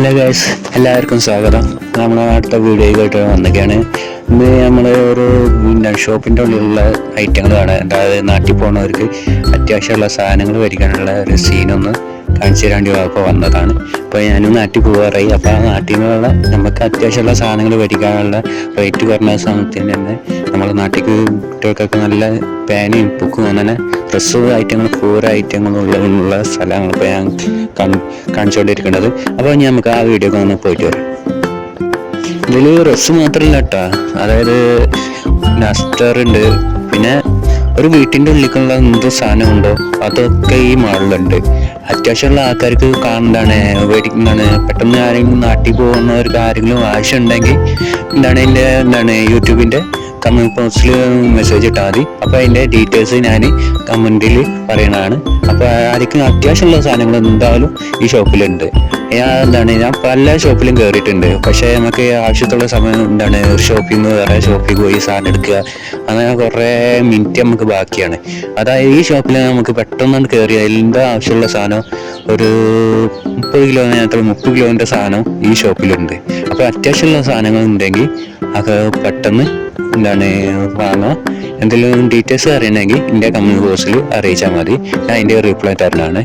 Hello guys, എല്ലാവർക്കും സ്വാഗതം. നമ്മൾ അടുത്ത വീഡിയോയിലോട്ട് വന്നിരിക്കുകയാണ്. ഇന്ന് നമ്മൾ ഒരു ഷോപ്പിൻ്റെ ഉള്ളിലുള്ള ഐറ്റങ്ങളാണ്. അതായത് നാട്ടിൽ പോകുന്നവർക്ക് അത്യാവശ്യമുള്ള സാധനങ്ങൾ മേടിക്കാനുള്ള ഒരു സീനൊന്ന് കാണിച്ചു തരാണ്ടി ഇപ്പോൾ വന്നതാണ്. അപ്പോൾ ഞാനും നാട്ടിൽ പോകാറായി. അപ്പോൾ ആ നാട്ടിൽ നിന്നുള്ള നമുക്ക് അത്യാവശ്യമുള്ള സാധനങ്ങൾ മേടിക്കാനുള്ള റേറ്റ് കുറഞ്ഞ സമയത്തിന് തന്നെ നമ്മൾ നാട്ടിലേക്ക് കുട്ടികൾക്കൊക്കെ നല്ല പേനയും ബുക്കും അങ്ങനെ ഡ്രസ്സ് ഐറ്റങ്ങൾ പൂര ഐറ്റങ്ങളുള്ള സ്ഥലമാണ് ഇപ്പോൾ ഞാൻ കാണിച്ചുകൊണ്ടിരിക്കുന്നത്. അപ്പോൾ നമുക്ക് ആ വീഡിയോക്ക് ഒന്ന് പോയിട്ട് വരാം. ഇതിൽ ഡ്രസ്സ് മാത്രമല്ല കേട്ടോ, അതായത് നസ്റ്റർ ഉണ്ട്, പിന്നെ ഒരു വീട്ടിൻ്റെ ഉള്ളിലേക്കുള്ള എന്ത് സാധനമുണ്ടോ അതൊക്കെ ഈ മാളിലുണ്ട്. അത്യാവശ്യമുള്ള ആൾക്കാർക്ക് കാണുന്നതാണ് മേടിക്കുന്നതാണ്. പെട്ടെന്ന് ആരെങ്കിലും നാട്ടിൽ പോകുന്നവർക്ക് ആരെങ്കിലും ആവശ്യം ഉണ്ടെങ്കിൽ യൂട്യൂബിൻ്റെ കമൻറ്റ് ബോക്സിൽ മെസ്സേജ് ഇട്ടാൽ മതി. അപ്പോൾ അതിൻ്റെ ഡീറ്റെയിൽസ് ഞാൻ കമൻറ്റിൽ പറയണതാണ്. അപ്പോൾ ആർക്കും അത്യാവശ്യമുള്ള സാധനങ്ങൾ എന്തായാലും ഈ ഷോപ്പിലുണ്ട്. ഞാൻ പല ഷോപ്പിലും കയറിയിട്ടുണ്ട്. പക്ഷേ നമുക്ക് ആവശ്യത്തുള്ള സമയം ഒരു ഷോപ്പിൽ നിന്ന് വേറെ ഷോപ്പിൽ പോയി സാധനം എടുക്കുക, അങ്ങനെ കുറേ മിനിറ്റ് നമുക്ക് ബാക്കിയാണ്. അതായത് ഈ ഷോപ്പിൽ നമുക്ക് പെട്ടെന്ന് കയറി എന്താ ആവശ്യമുള്ള സാധനം ഒരു 30 കിലോൻ്റെ സാധനം ഈ ഷോപ്പിലുണ്ട്. അപ്പോൾ അത്യാവശ്യമുള്ള സാധനങ്ങൾ ഉണ്ടെങ്കിൽ അത് പെട്ടെന്ന് വാങ്ങാം. എന്തെങ്കിലും ഡീറ്റെയിൽസ് അറിയണമെങ്കിൽ എൻ്റെ കമൻറ്റ് ബോക്സിൽ അറിയിച്ചാൽ മതി. ഞാൻ അതിൻ്റെ റിപ്ലൈ തരുന്നതാണ്.